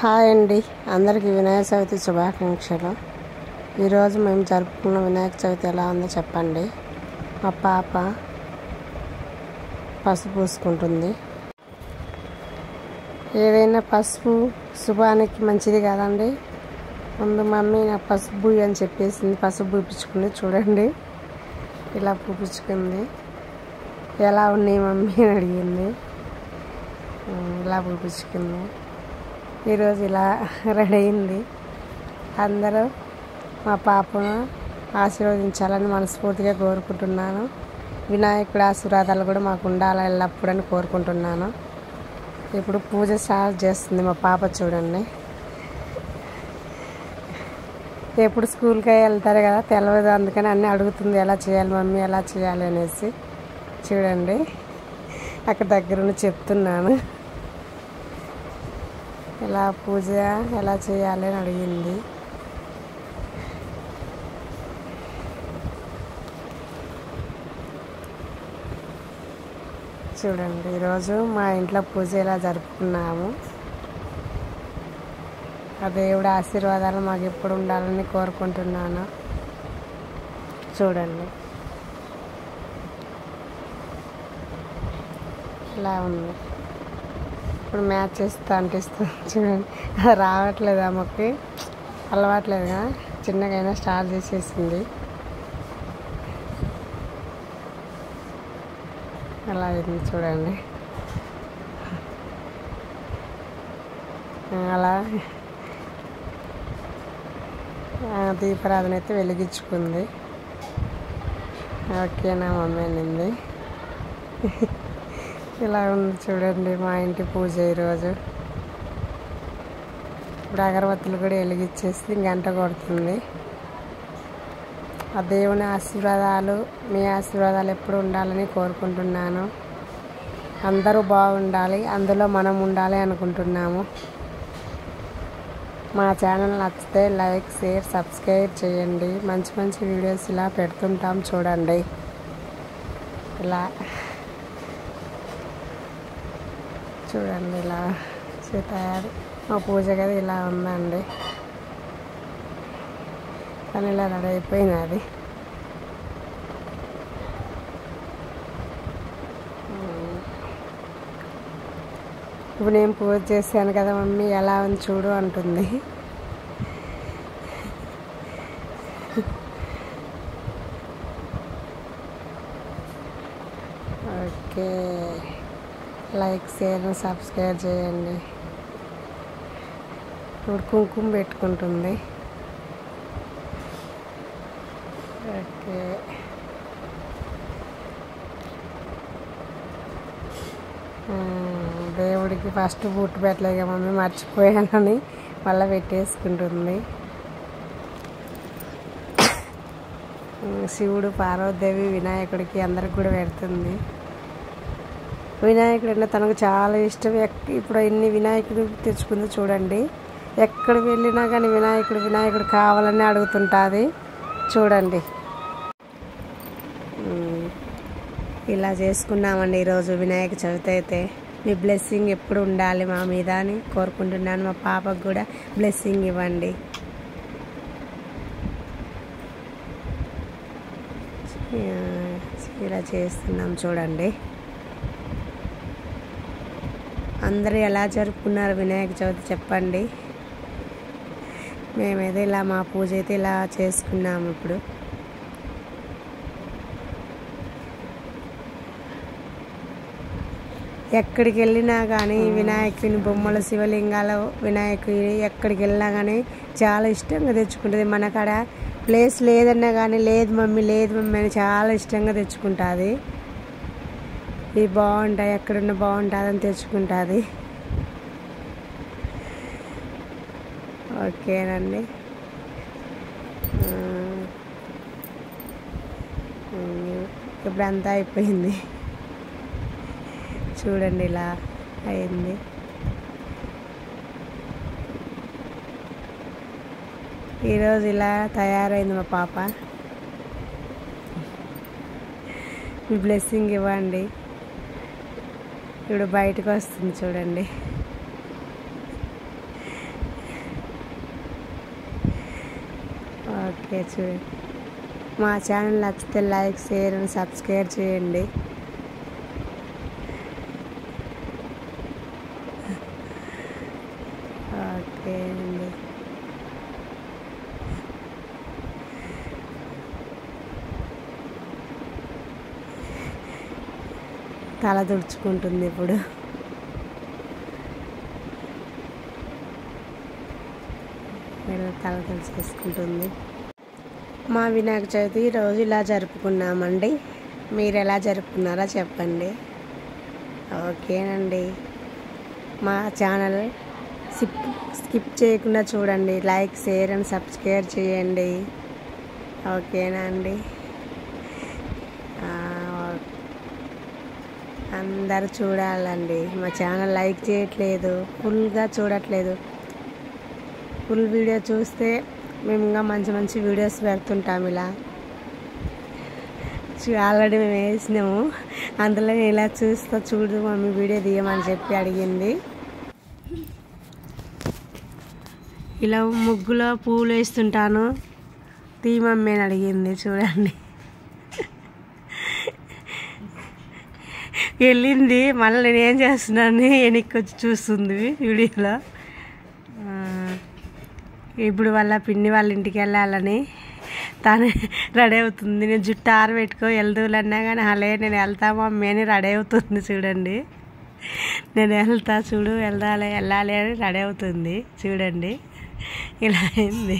Hi అండి, అందరికీ వినాయక చవితి శుభాకాంక్షలు. ఈరోజు మేము జరుపుకున్న వినాయక చవితి ఎలా ఉందో చెప్పండి. మా పాప పసుపు పూసుకుంటుంది. ఏదైనా పసుపు శుభానికి మంచిది కదండి. ముందు మమ్మీ నాకు పసుపు పూయి అని చెప్పేసింది. పసుపు పూపించుకుంది. చూడండి, ఇలా పూపించుకుంది. ఎలా ఉన్నాయి మమ్మీ అని అడిగింది. ఇలా పూపించుకుంది. ఈరోజు ఇలా రెడీ అయింది. అందరూ మా పాపను ఆశీర్వదించాలని మనస్ఫూర్తిగా కోరుకుంటున్నాను. వినాయకుడి ఆశీర్వాదాలు కూడా మాకు ఉండాలి ఎల్లప్పుడూ అని కోరుకుంటున్నాను. ఇప్పుడు పూజ స్టార్ట్ చేస్తుంది మా పాప. చూడండి, ఎప్పుడు స్కూల్కి వెళ్తారు కదా, తెలియదు, అందుకని అన్నీ అడుగుతుంది. ఎలా చేయాలి మమ్మీ, ఎలా చేయాలి అనేసి. చూడండి, అక్కడ దగ్గరుండి చెప్తున్నాను. ఎలా పూజ ఎలా చేయాలి అని అడిగింది. చూడండి, ఈరోజు మా ఇంట్లో పూజ ఎలా జరుపుకున్నాము. ఆ దేవుడి ఆశీర్వాదాలు మాకు ఎప్పుడు ఉండాలని కోరుకుంటున్నాను. చూడండి, ఇలా ఉంది. ఇప్పుడు మ్యాచ్ చేస్తూ అంటిస్తుంది. చూడండి, అది రావట్లేదు, ఆమెకి అలవాట్లేదుగా. చిన్నగైనా స్టార్ట్ చేసేసింది. అలా అయింది. చూడండి, అలా దీపారాధన అయితే వెలిగించుకుంది. ఓకేనా మమ్మీ అనింది. ఇలా ఉంది. చూడండి, మా ఇంటి పూజ ఈరోజు. ఇప్పుడు అగరబత్తులు కూడా వెలిగించేసి గంట కొడుతుంది. ఆ దేవుని ఆశీర్వాదాలు, మీ ఆశీర్వాదాలు ఎప్పుడు ఉండాలని కోరుకుంటున్నాను. అందరూ బాగుండాలి, అందులో మనం ఉండాలి అనుకుంటున్నాము. మా ఛానల్ నచ్చితే లైక్, షేర్, సబ్స్క్రైబ్ చేయండి. మంచి మంచి వీడియోస్ ఇలా పెడుతుంటాం. చూడండి, ఇలా చూడండి, ఇలా తయారు మా పూజ గది ఇలా ఉందండి. కానీ ఇలా రెడీ అయిపోయింది. అది ఇప్పుడు నేను పూజ చేశాను కదా మమ్మీ, ఎలా ఉంది చూడు అంటుంది. ఓకే, లైక్, షేర్, సబ్స్క్రైబ్ చేయండి. ఇప్పుడు కుంకుమ పెట్టుకుంటుంది. ఓకే, దేవుడికి ఫస్ట్ బొట్టు పెట్టలేక మమ్మీ, మర్చిపోయానని మళ్ళీ పెట్టేసుకుంటుంది. శివుడు, పార్వతీదేవి, వినాయకుడికి అందరికి కూడా పెడుతుంది. వినాయకుడు అంటే తనకు చాలా ఇష్టం. ఇప్పుడు ఎన్ని వినాయకుడు తెచ్చుకుందో చూడండి. ఎక్కడికి వెళ్ళినా కానీ వినాయకుడు కావాలని అడుగుతుంటుంది. చూడండి, ఇలా చేసుకున్నామండి ఈరోజు వినాయక చవితి అయితే. మీ బ్లెస్సింగ్ ఎప్పుడు ఉండాలి మా మీద అని కోరుకుంటున్నాను. మా పాపకు కూడా బ్లెస్సింగ్ ఇవ్వండి. ఇలా చేస్తున్నాం. చూడండి, అందరూ ఎలా జరుపుకున్నారు వినాయక చవితి చెప్పండి. మేమైతే ఇలా మా పూజ అయితే ఇలా చేసుకున్నాము. ఇప్పుడు ఎక్కడికి వెళ్ళినా కానీ వినాయకుని బొమ్మలు, శివలింగాలు, వినాయకుని ఎక్కడికి వెళ్ళినా కానీ చాలా ఇష్టంగా తెచ్చుకుంటుంది. మన కాడ ప్లేస్ లేదన్నా కానీ లేదు మమ్మీ అని చాలా ఇష్టంగా తెచ్చుకుంటుంది. ఇవి బాగుంటాయి, ఎక్కడున్నా బాగుంటుందని తెచ్చుకుంటుంది. ఓకేనండి, ఇప్పుడు అంతా అయిపోయింది. చూడండి, ఇలా అయింది. ఈరోజు ఇలా తయారైంది మా పాప. మీ బ్లెస్సింగ్ ఇవ్వండి. ఇప్పుడు బయటకు వస్తుంది చూడండి. ఓకే చూడండి. మా ఛానల్ నచ్చితే లైక్, షేర్ అండ్ సబ్స్క్రైబ్ చేయండి. ఓకే అండి. తల తుడుచుకుంటుంది ఇప్పుడు. తల తుడుచుకుంటుంది. మా వినాయక చవితి రోజు ఇలా జరుపుకున్నామండి. మీరు ఎలా జరుపుకున్నారో చెప్పండి. ఓకేనండి. మా ఛానల్ స్కిప్ చేయకుండా చూడండి. లైక్, షేర్ అండ్ సబ్స్క్రైబ్ చేయండి. ఓకేనా అండి. అందరూ చూడాలండి. మా ఛానల్ లైక్ చేయట్లేదు, ఫుల్గా చూడట్లేదు. ఫుల్ వీడియో చూస్తే మేము ఇంకా మంచి మంచి వీడియోస్ పెడుతుంటాం. ఇలా ఆల్రెడీ మేము వేసినాము. అందులో నేను ఇలా చూస్తా, చూడు మమ్మీ వీడియో తీయమని చెప్పి అడిగింది. ఇలా ముగ్గులో పూలు వేస్తుంటాను, తీ మమ్మీ అని అడిగింది. చూడండి, వెళ్ళింది. మళ్ళీ నేను ఏం చేస్తున్నాను వెనక్కి వచ్చి చూస్తుంది వీడియోలో. ఇప్పుడు వాళ్ళ పిన్ని వాళ్ళ ఇంటికి వెళ్ళాలని తను రెడీ అవుతుంది. నేను జుట్టు ఆరబెట్టుకో వెళ్దూలన్నా కానీ అలే నేను వెళ్తా మమ్మీ అని రెడీ అవుతుంది. చూడండి, నేను వెళ్తా చూడు వెళ్ళాలి అని రెడీ అవుతుంది. చూడండి, ఇలా అయింది.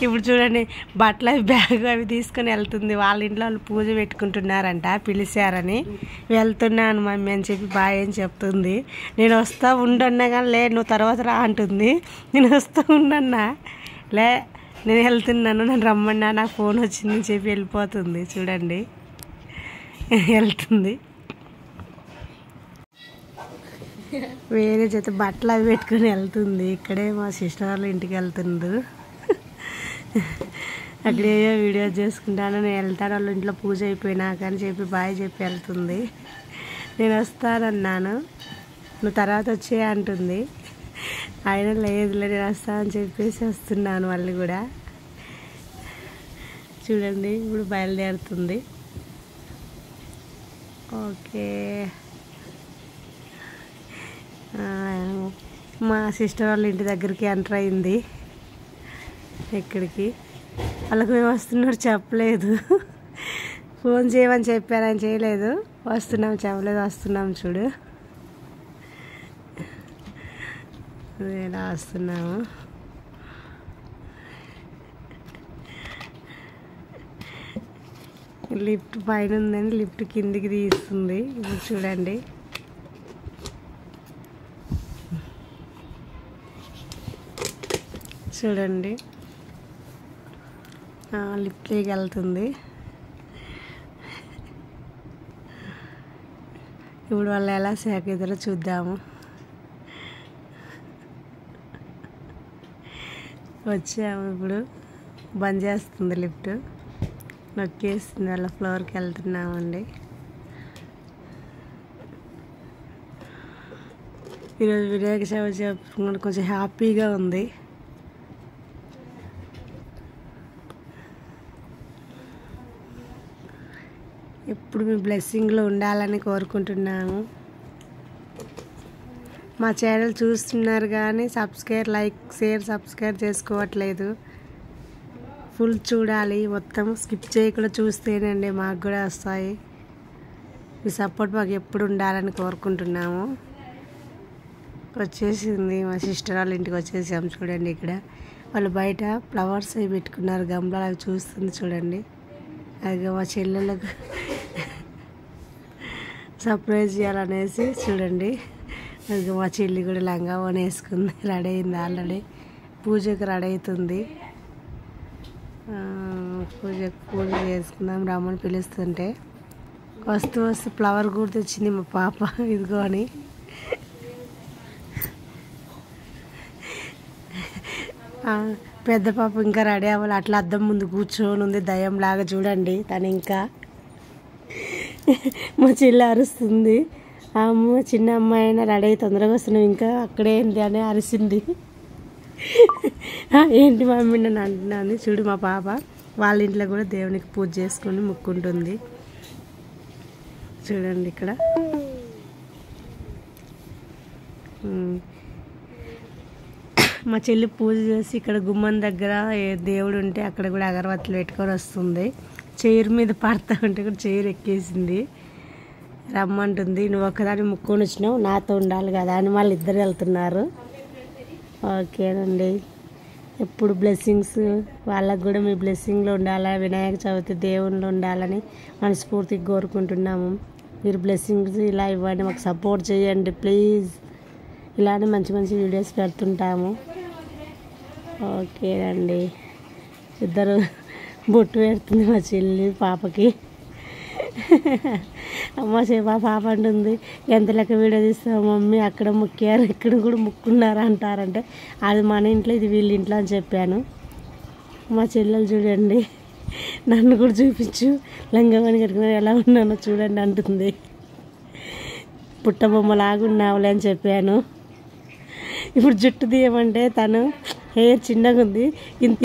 ఇప్పుడు చూడండి, బట్టలు బ్యాగ్ అవి తీసుకొని వెళ్తుంది. వాళ్ళ ఇంట్లో వాళ్ళు పూజ పెట్టుకుంటున్నారంట, పిలిచారని. వెళ్తున్నాను మమ్మీ అని చెప్పి బాయ్ అని చెప్తుంది. నేను వస్తా ఉండన్నా కానీ లే నువ్వు తర్వాత రా అంటుంది. నేను వస్తా ఉండన్నా లే నేను వెళ్తున్నాను, నన్ను రమ్మన్నా, నాకు ఫోన్ వచ్చిందని చెప్పి వెళ్ళిపోతుంది. చూడండి, వెళ్తుంది. వేరే చేత బట్టలు అవి పెట్టుకుని వెళ్తుంది. ఇక్కడే మా సిస్టర్ వాళ్ళ ఇంటికి వెళ్తుంది. అక్కడే వీడియో చేసుకుంటాను. నేను వెళ్తాను వాళ్ళ ఇంట్లో పూజ అయిపోయినాక అని చెప్పి బాయ్ చెప్పి వెళ్తుంది. నేను వస్తానన్నాను, నువ్వు తర్వాత వచ్చే అంటుంది. ఆయన లేదులే నేను వస్తానని చెప్పేసి వస్తున్నాను. మళ్ళీ కూడా చూడండి, ఇప్పుడు బయలుదేరుతుంది. ఓకే, మా సిస్టర్ వాళ్ళ ఇంటి దగ్గరికి ఎంటర్ అయింది. ఇక్కడికి వాళ్ళకి మేము వస్తున్నట్టు చెప్పలేదు. ఫోన్ చేయమని చెప్పారని చేయలేదు. వస్తున్నాం చెప్పలేదు, వస్తున్నాం చూడు ఇలా వస్తున్నాము. లిఫ్ట్ పైన ఉందని లిఫ్ట్ కిందికి తీస్తుంది. ఇప్పుడు చూడండి, చూడండి లిఫ్ట్లోకి వెళ్తుంది. ఇప్పుడు వాళ్ళు ఎలా సేకరిస్తారో చూద్దాము. వచ్చాము, ఇప్పుడు బంద్ చేస్తుంది లిఫ్ట్, నొక్కేస్తుంది. వాళ్ళ ఫ్లోర్కి వెళ్తున్నామండి. ఈరోజు వినాయక చవితి చెప్పుకున్నాడు, కొంచెం హ్యాపీగా ఉంది. ఎప్పుడు మీ బ్లెస్సింగ్లో ఉండాలని కోరుకుంటున్నాము. మా ఛానల్ చూస్తున్నారు కానీ లైక్, షేర్, సబ్స్క్రైబ్ చేసుకోవట్లేదు. ఫుల్ చూడాలి, మొత్తం స్కిప్ చేయకుండా చూస్తేనండి మాకు కూడా వస్తాయి. మీ సపోర్ట్ మాకు ఎప్పుడు ఉండాలని కోరుకుంటున్నాము. వచ్చేసింది మా సిస్టర్ వాళ్ళ ఇంటికి వచ్చేసాము. చూడండి, ఇక్కడ వాళ్ళు బయట ఫ్లవర్స్ అవి పెట్టుకున్నారు, గమ్లాలు అవి చూస్తుంది. చూడండి, అది మా చెల్లెలకు సర్ప్రైజ్ చేయాలనేసి. చూడండి, అది మా చెల్లి కూడా లంగా ఓని వేసుకుంది, రెడీ అయింది. ఆల్రెడీ పూజకు రెడీ అవుతుంది. పూజ చేసుకుందాం రమ్మని పిలుస్తుంటే వస్తూ ఫ్లవర్ కూడా తెచ్చింది మా పాప. ఇదిగో అని పెద్ద పాప ఇంకా రెడీ అవ్వాలి. అట్లా అద్దం ముందు కూర్చొని ఉంది దయ్యంలాగా. చూడండి, తను ఇంకా మా చెల్లి అరుస్తుంది. అమ్మ చిన్న అమ్మాయి అయినా రెడీ అయ్యి తొందరగా వస్తున్నావు, ఇంకా అక్కడే ఏంటి అని అరిసింది. ఏంటి మమ్మీ నన్ను అంటున్నాను. చూడు మా పాప వాళ్ళ ఇంట్లో కూడా దేవునికి పూజ చేసుకొని ముక్కుంటుంది. చూడండి ఇక్కడ మా చెల్లి పూజ చేసి ఇక్కడ గుమ్మం దగ్గర దేవుడు ఉంటే అక్కడ కూడా అగరబత్తులు పెట్టుకొని వస్తుంది. చైర్ మీద పడతా ఉంటే కూడా చైర్ ఎక్కేసింది. రమ్మంటుంది. నువ్వు ఒక్కదాన్ని ముక్కొని వచ్చినావు, నాతో ఉండాలి కదా అని వాళ్ళు ఇద్దరు వెళ్తున్నారు. ఓకేనండి. ఎప్పుడు బ్లెస్సింగ్స్ వాళ్ళకు కూడా మీ బ్లెస్సింగ్లో ఉండాలా, వినాయక చవితి దేవుళ్ళు ఉండాలని మనస్ఫూర్తిగా కోరుకుంటున్నాము. మీరు బ్లెస్సింగ్స్ ఇలా ఇవ్వండి, మాకు సపోర్ట్ చేయండి ప్లీజ్. ఇలానే మంచి మంచి వీడియోస్ పెడుతుంటాము. ఓకేనండి. ఇద్దరు బొట్టు పెడుతుంది మా చెల్లి పాపకి. అమ్మ మా పాప అంటుంది, ఎంత లెక్క వీడియో తీస్తావు మమ్మీ, అక్కడ ముక్కారు ఇక్కడ కూడా ముక్కున్నారు అంటారంటే అది మన ఇంట్లో ఇది వీళ్ళ ఇంట్లో అని చెప్పాను. మా చెల్లెలు చూడండి, నన్ను కూడా చూపించు లంగమని కట్టుకుని ఎలా ఉన్నానో చూడండి అంటుంది. పుట్టబొమ్మలాగున్నావులే అని చెప్పాను. ఇప్పుడు జుట్టు తీయమంటే తను హెయిర్ చిన్నగా ఉంది, ఇంత